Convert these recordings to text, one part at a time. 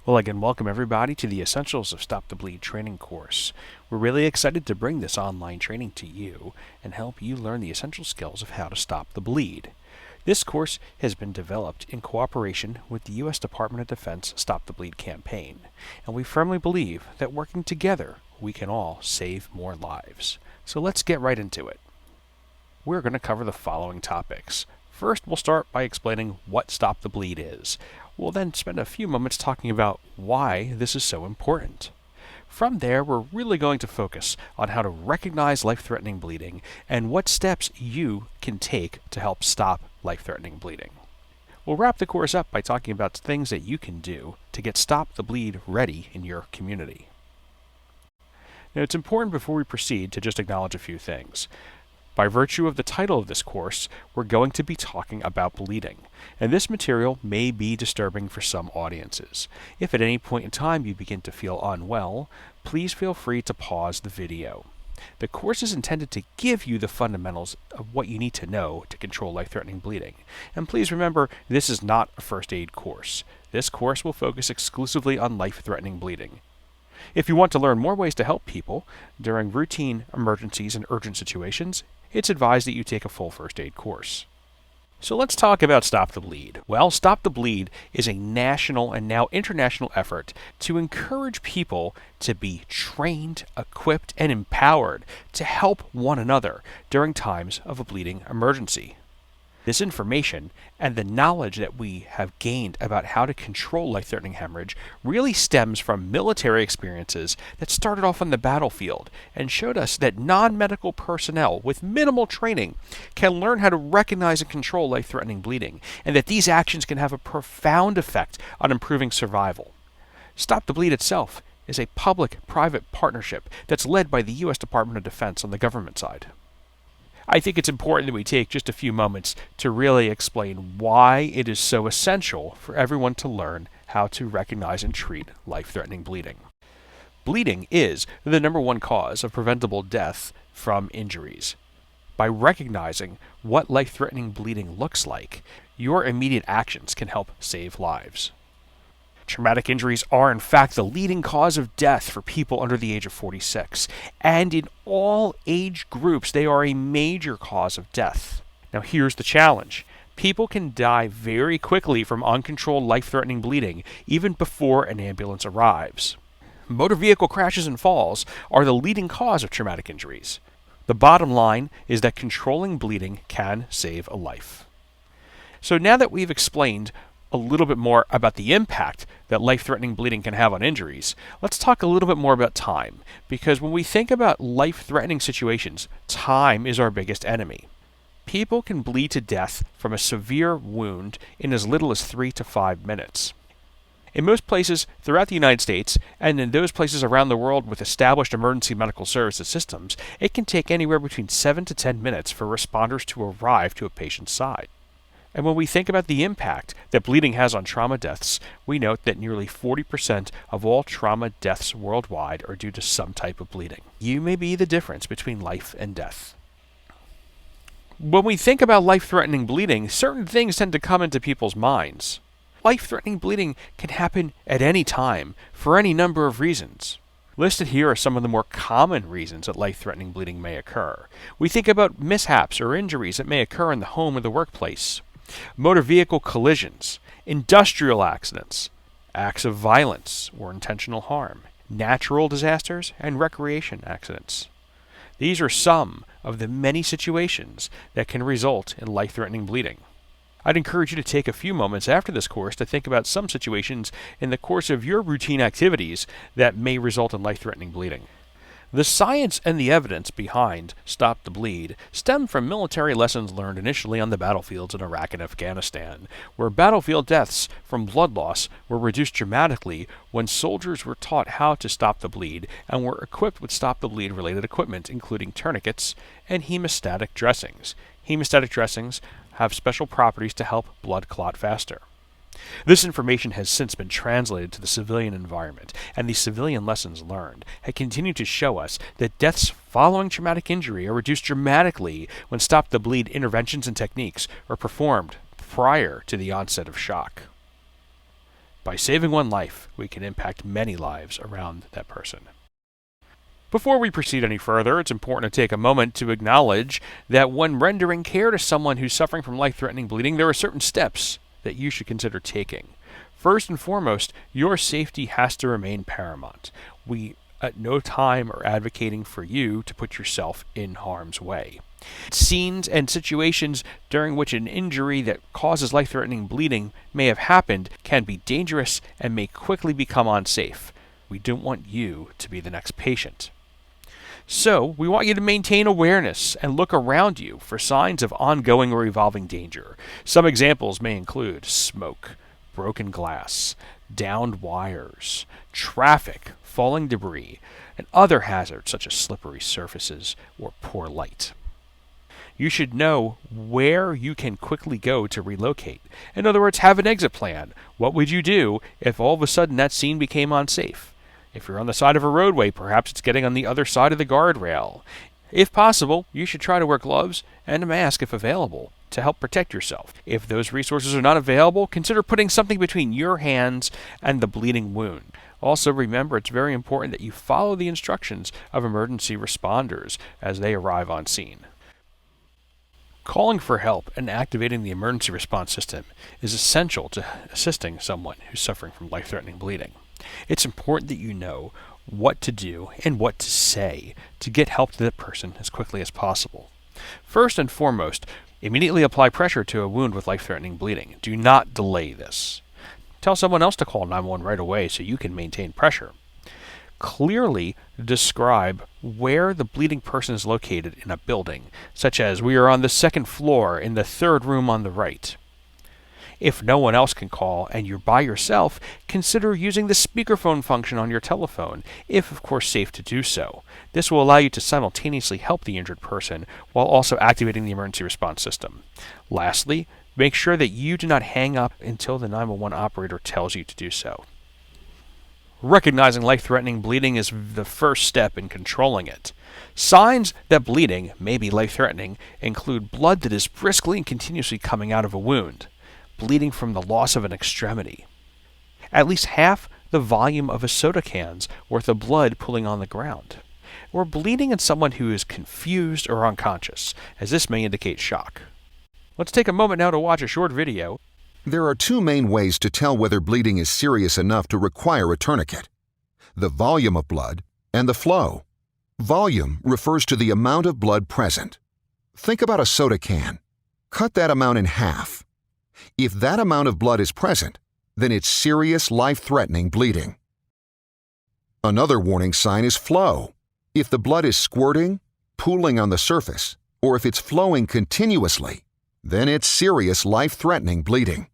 Well, again, welcome everybody to the Essentials of Stop the Bleed training course. We're really excited to bring this online training to you and help you learn the essential skills of how to stop the bleed. This course has been developed in cooperation with the U.S. Department of Defense Stop the Bleed campaign, and we firmly believe that working together, we can all save more lives. So let's get right into it. We're going to cover the following topics. First, we'll start by explaining what Stop the Bleed is. We'll then spend a few moments talking about why this is so important. From there, we're really going to focus on how to recognize life-threatening bleeding and what steps you can take to help stop life-threatening bleeding. We'll wrap the course up by talking about things that you can do to get Stop the Bleed ready in your community. Now, it's important before we proceed to just acknowledge a few things. By virtue of the title of this course, we're going to be talking about bleeding, and this material may be disturbing for some audiences. If at any point in time you begin to feel unwell, please feel free to pause the video. The course is intended to give you the fundamentals of what you need to know to control life-threatening bleeding. And please remember, this is not a first aid course. This course will focus exclusively on life-threatening bleeding. If you want to learn more ways to help people during routine emergencies and urgent situations, it's advised that you take a full first aid course. So let's talk about Stop the Bleed. Well, Stop the Bleed is a national and now international effort to encourage people to be trained, equipped, and empowered to help one another during times of a bleeding emergency. This information and the knowledge that we have gained about how to control life-threatening hemorrhage really stems from military experiences that started off on the battlefield and showed us that non-medical personnel with minimal training can learn how to recognize and control life-threatening bleeding, and that these actions can have a profound effect on improving survival. Stop the Bleed itself is a public-private partnership that's led by the U.S. Department of Defense on the government side. I think it's important that we take just a few moments to really explain why it is so essential for everyone to learn how to recognize and treat life-threatening bleeding. Bleeding is the number one cause of preventable death from injuries. By recognizing what life-threatening bleeding looks like, your immediate actions can help save lives. Traumatic injuries are, in fact, the leading cause of death for people under the age of 46, and in all age groups, they are a major cause of death. Now, here's the challenge. People can die very quickly from uncontrolled life-threatening bleeding, even before an ambulance arrives. Motor vehicle crashes and falls are the leading cause of traumatic injuries. The bottom line is that controlling bleeding can save a life. So now that we've explained a little bit more about the impact that life-threatening bleeding can have on injuries, let's talk a little bit more about time, because when we think about life-threatening situations, time is our biggest enemy. People can bleed to death from a severe wound in as little as 3 to 5 minutes. In most places throughout the United States, and in those places around the world with established emergency medical services systems, it can take anywhere between 7 to 10 minutes for responders to arrive to a patient's side. And when we think about the impact that bleeding has on trauma deaths, we note that nearly 40% of all trauma deaths worldwide are due to some type of bleeding. You may be the difference between life and death. When we think about life-threatening bleeding, certain things tend to come into people's minds. Life-threatening bleeding can happen at any time for any number of reasons. Listed here are some of the more common reasons that life-threatening bleeding may occur. We think about mishaps or injuries that may occur in the home or the workplace, motor vehicle collisions, industrial accidents, acts of violence or intentional harm, natural disasters, and recreation accidents. These are some of the many situations that can result in life-threatening bleeding. I'd encourage you to take a few moments after this course to think about some situations in the course of your routine activities that may result in life-threatening bleeding. The science and the evidence behind Stop the Bleed stem from military lessons learned initially on the battlefields in Iraq and Afghanistan, where battlefield deaths from blood loss were reduced dramatically when soldiers were taught how to stop the bleed and were equipped with Stop the Bleed related equipment, including tourniquets and hemostatic dressings. Hemostatic dressings have special properties to help blood clot faster. This information has since been translated to the civilian environment, and the civilian lessons learned have continued to show us that deaths following traumatic injury are reduced dramatically when stop-the-bleed interventions and techniques are performed prior to the onset of shock. By saving one life, we can impact many lives around that person. Before we proceed any further, it's important to take a moment to acknowledge that when rendering care to someone who's suffering from life-threatening bleeding, there are certain steps that you should consider taking. First and foremost, your safety has to remain paramount. We at no time are advocating for you to put yourself in harm's way. Scenes and situations during which an injury that causes life-threatening bleeding may have happened can be dangerous and may quickly become unsafe. We don't want you to be the next patient. So, we want you to maintain awareness and look around you for signs of ongoing or evolving danger. Some examples may include smoke, broken glass, downed wires, traffic, falling debris, and other hazards such as slippery surfaces or poor light. You should know where you can quickly go to relocate. In other words, have an exit plan. What would you do if all of a sudden that scene became unsafe? If you're on the side of a roadway, perhaps it's getting on the other side of the guardrail. If possible, you should try to wear gloves and a mask if available to help protect yourself. If those resources are not available, consider putting something between your hands and the bleeding wound. Also remember, it's very important that you follow the instructions of emergency responders as they arrive on scene. Calling for help and activating the emergency response system is essential to assisting someone who's suffering from life-threatening bleeding. It's important that you know what to do and what to say to get help to the person as quickly as possible. First and foremost, immediately apply pressure to a wound with life-threatening bleeding. Do not delay this. Tell someone else to call 911 right away so you can maintain pressure. Clearly describe where the bleeding person is located in a building, such as we are on the second floor in the third room on the right. If no one else can call and you're by yourself, consider using the speakerphone function on your telephone, if of course safe to do so. This will allow you to simultaneously help the injured person while also activating the emergency response system. Lastly, make sure that you do not hang up until the 911 operator tells you to do so. Recognizing life-threatening bleeding is the first step in controlling it. Signs that bleeding may be life-threatening include blood that is briskly and continuously coming out of a wound, bleeding from the loss of an extremity, at least half the volume of a soda can's worth of blood pooling on the ground, or bleeding in someone who is confused or unconscious, as this may indicate shock. Let's take a moment now to watch a short video. There are two main ways to tell whether bleeding is serious enough to require a tourniquet: the volume of blood and the flow. Volume refers to the amount of blood present. Think about a soda can. Cut that amount in half. If that amount of blood is present, then it's serious life-threatening bleeding. Another warning sign is flow. If the blood is squirting, pooling on the surface, or if it's flowing continuously, then it's serious life-threatening bleeding.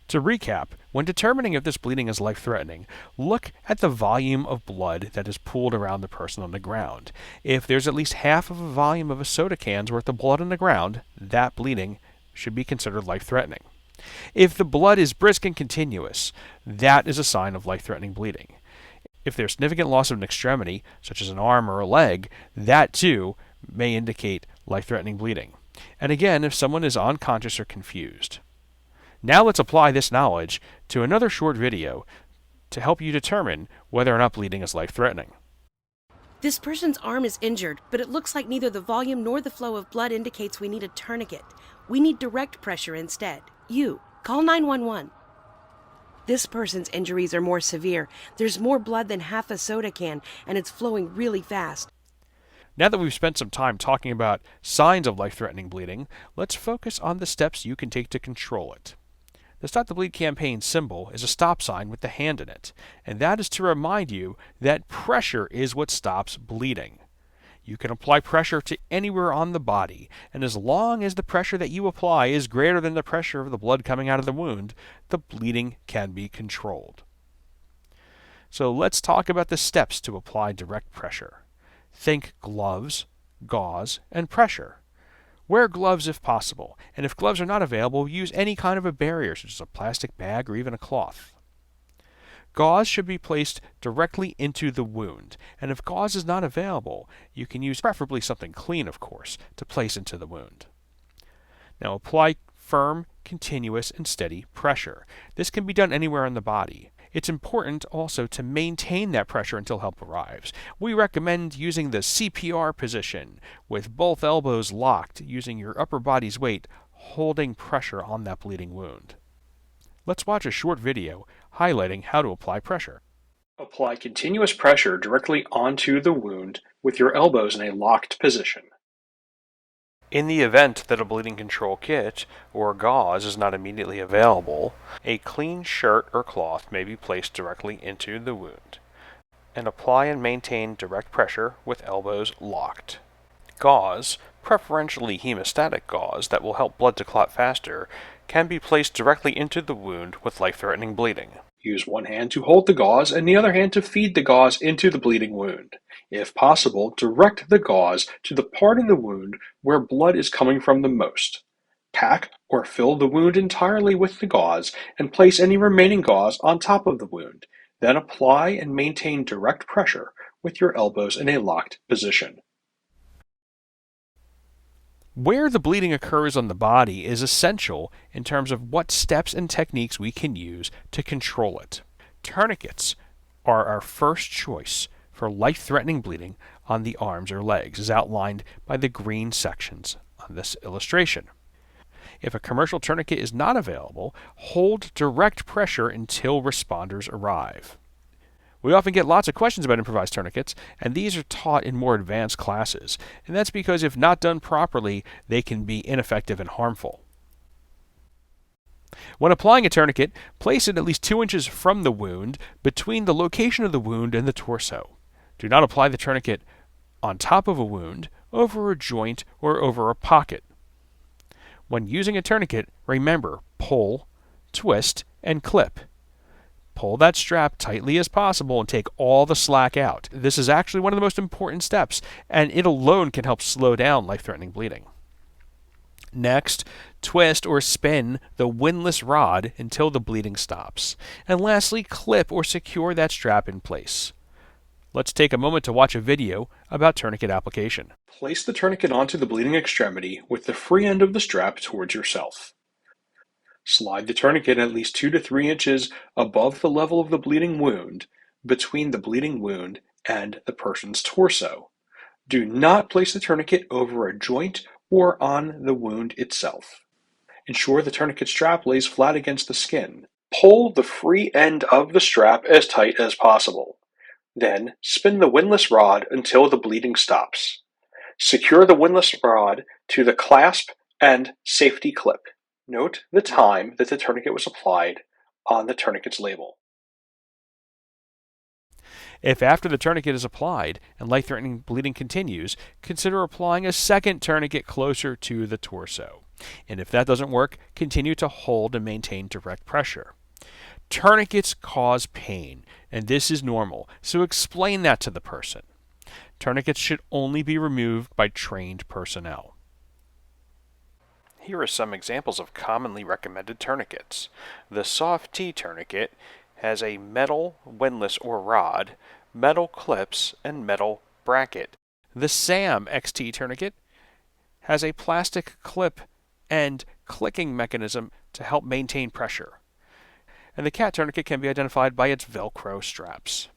To recap, when determining if this bleeding is life-threatening, look at the volume of blood that is pooled around the person on the ground. If there's at least half of a volume of a soda can's worth of blood on the ground, that bleeding should be considered life-threatening. If the blood is brisk and continuous, that is a sign of life-threatening bleeding. If there's significant loss of an extremity, such as an arm or a leg, that too may indicate life-threatening bleeding. And again, if someone is unconscious or confused. Now let's apply this knowledge to another short video to help you determine whether or not bleeding is life-threatening. This person's arm is injured, but it looks like neither the volume nor the flow of blood indicates we need a tourniquet. We need direct pressure instead. You, call 911. This person's injuries are more severe. There's more blood than half a soda can, and it's flowing really fast. Now that we've spent some time talking about signs of life-threatening bleeding, let's focus on the steps you can take to control it. The Stop the Bleed campaign symbol is a stop sign with the hand in it, and that is to remind you that pressure is what stops bleeding. You can apply pressure to anywhere on the body, and as long as the pressure that you apply is greater than the pressure of the blood coming out of the wound, the bleeding can be controlled. So let's talk about the steps to apply direct pressure. Think gloves, gauze, and pressure. Wear gloves if possible, and if gloves are not available, use any kind of a barrier, such as a plastic bag or even a cloth. Gauze should be placed directly into the wound, and if gauze is not available, you can use preferably something clean, of course, to place into the wound. Now apply firm, continuous, and steady pressure. This can be done anywhere in the body. It's important also to maintain that pressure until help arrives. We recommend using the CPR position with both elbows locked, using your upper body's weight, holding pressure on that bleeding wound. Let's watch a short video highlighting how to apply pressure. Apply continuous pressure directly onto the wound with your elbows in a locked position. In the event that a bleeding control kit or gauze is not immediately available, a clean shirt or cloth may be placed directly into the wound, and apply and maintain direct pressure with elbows locked. Gauze, preferentially hemostatic gauze that will help blood to clot faster, can be placed directly into the wound with life-threatening bleeding. Use one hand to hold the gauze and the other hand to feed the gauze into the bleeding wound. If possible, direct the gauze to the part of the wound where blood is coming from the most. Pack or fill the wound entirely with the gauze and place any remaining gauze on top of the wound. Then apply and maintain direct pressure with your elbows in a locked position. Where the bleeding occurs on the body is essential in terms of what steps and techniques we can use to control it. Tourniquets are our first choice for life-threatening bleeding on the arms or legs, as outlined by the green sections on this illustration. If a commercial tourniquet is not available, hold direct pressure until responders arrive. We often get lots of questions about improvised tourniquets, and these are taught in more advanced classes, and that's because if not done properly, they can be ineffective and harmful. When applying a tourniquet, place it at least 2 inches from the wound, between the location of the wound and the torso. Do not apply the tourniquet on top of a wound, over a joint, or over a pocket. When using a tourniquet, remember, pull, twist, and clip. Pull that strap tightly as possible and take all the slack out. This is actually one of the most important steps, and it alone can help slow down life-threatening bleeding. Next, twist or spin the windlass rod until the bleeding stops. And lastly, clip or secure that strap in place. Let's take a moment to watch a video about tourniquet application. Place the tourniquet onto the bleeding extremity with the free end of the strap towards yourself. Slide the tourniquet at least 2 to 3 inches above the level of the bleeding wound, between the bleeding wound and the person's torso. Do not place the tourniquet over a joint or on the wound itself. Ensure the tourniquet strap lays flat against the skin. Pull the free end of the strap as tight as possible. Then spin the windlass rod until the bleeding stops. Secure the windlass rod to the clasp and safety clip. Note the time that the tourniquet was applied on the tourniquet's label. If after the tourniquet is applied and life-threatening bleeding continues, consider applying a second tourniquet closer to the torso. And if that doesn't work, continue to hold and maintain direct pressure. Tourniquets cause pain, and this is normal, so explain that to the person. Tourniquets should only be removed by trained personnel. Here are some examples of commonly recommended tourniquets. The Soft T tourniquet has a metal windlass or rod, metal clips, and metal bracket. The SAM XT tourniquet has a plastic clip and clicking mechanism to help maintain pressure. And the CAT tourniquet can be identified by its Velcro straps.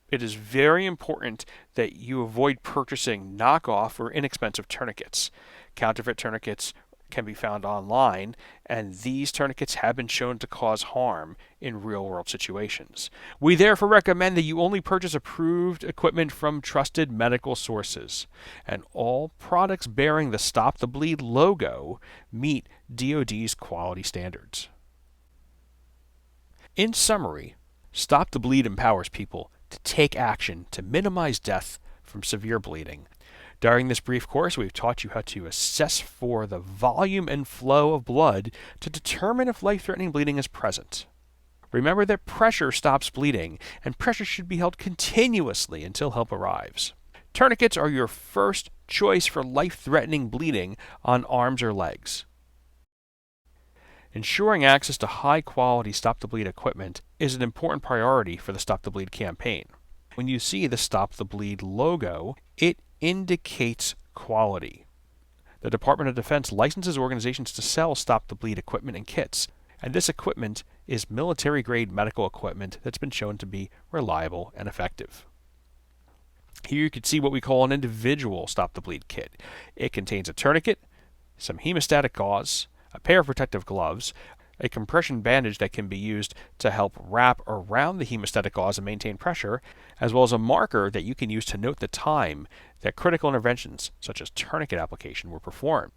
It is very important that you avoid purchasing knockoff or inexpensive tourniquets. Counterfeit tourniquets can be found online, and these tourniquets have been shown to cause harm in real-world situations. We therefore recommend that you only purchase approved equipment from trusted medical sources, and all products bearing the Stop the Bleed logo meet DoD's quality standards. In summary, Stop the Bleed empowers people to take action to minimize death from severe bleeding. During this brief course, we've taught you how to assess for the volume and flow of blood to determine if life-threatening bleeding is present. Remember that pressure stops bleeding, and pressure should be held continuously until help arrives. Tourniquets are your first choice for life-threatening bleeding on arms or legs. Ensuring access to high-quality Stop the Bleed equipment is an important priority for the Stop the Bleed campaign. When you see the Stop the Bleed logo, it indicates quality. The Department of Defense licenses organizations to sell Stop the Bleed equipment and kits, and this equipment is military-grade medical equipment that's been shown to be reliable and effective. Here you can see what we call an individual Stop the Bleed kit. It contains a tourniquet, some hemostatic gauze, a pair of protective gloves, a compression bandage that can be used to help wrap around the hemostatic gauze and maintain pressure, as well as a marker that you can use to note the time that critical interventions, such as tourniquet application, were performed.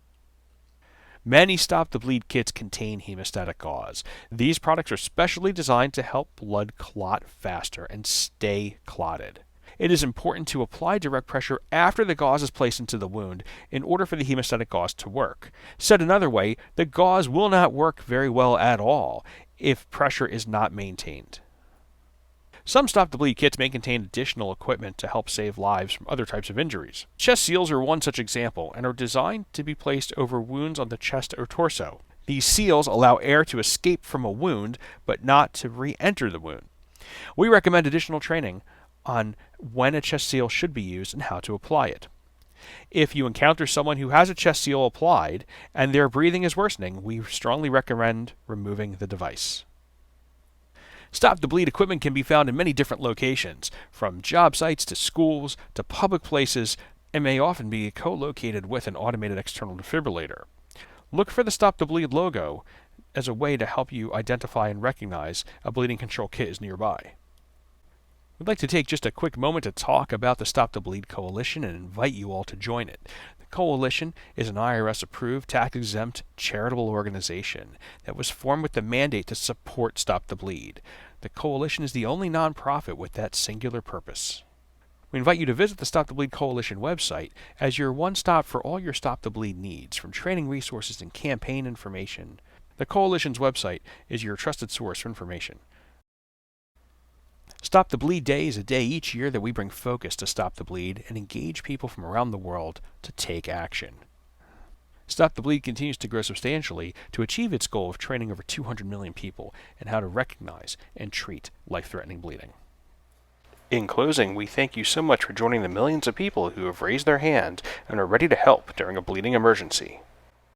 Many Stop the Bleed kits contain hemostatic gauze. These products are specially designed to help blood clot faster and stay clotted. It is important to apply direct pressure after the gauze is placed into the wound in order for the hemostatic gauze to work. Said another way, the gauze will not work very well at all if pressure is not maintained. Some Stop the Bleed kits may contain additional equipment to help save lives from other types of injuries. Chest seals are one such example and are designed to be placed over wounds on the chest or torso. These seals allow air to escape from a wound but not to re-enter the wound. We recommend additional training on when a chest seal should be used and how to apply it. If you encounter someone who has a chest seal applied and their breathing is worsening, we strongly recommend removing the device. Stop the Bleed equipment can be found in many different locations, from job sites to schools to public places, and may often be co-located with an automated external defibrillator. Look for the Stop the Bleed logo as a way to help you identify and recognize a bleeding control kit is nearby. We'd like to take just a quick moment to talk about the Stop the Bleed Coalition and invite you all to join it. The Coalition is an IRS-approved, tax-exempt, charitable organization that was formed with the mandate to support Stop the Bleed. The Coalition is the only nonprofit with that singular purpose. We invite you to visit the Stop the Bleed Coalition website as your one-stop for all your Stop the Bleed needs, from training resources and campaign information. The Coalition's website is your trusted source for information. Stop the Bleed Day is a day each year that we bring focus to Stop the Bleed and engage people from around the world to take action. Stop the Bleed continues to grow substantially to achieve its goal of training over 200 million people in how to recognize and treat life-threatening bleeding. In closing, we thank you so much for joining the millions of people who have raised their hand and are ready to help during a bleeding emergency.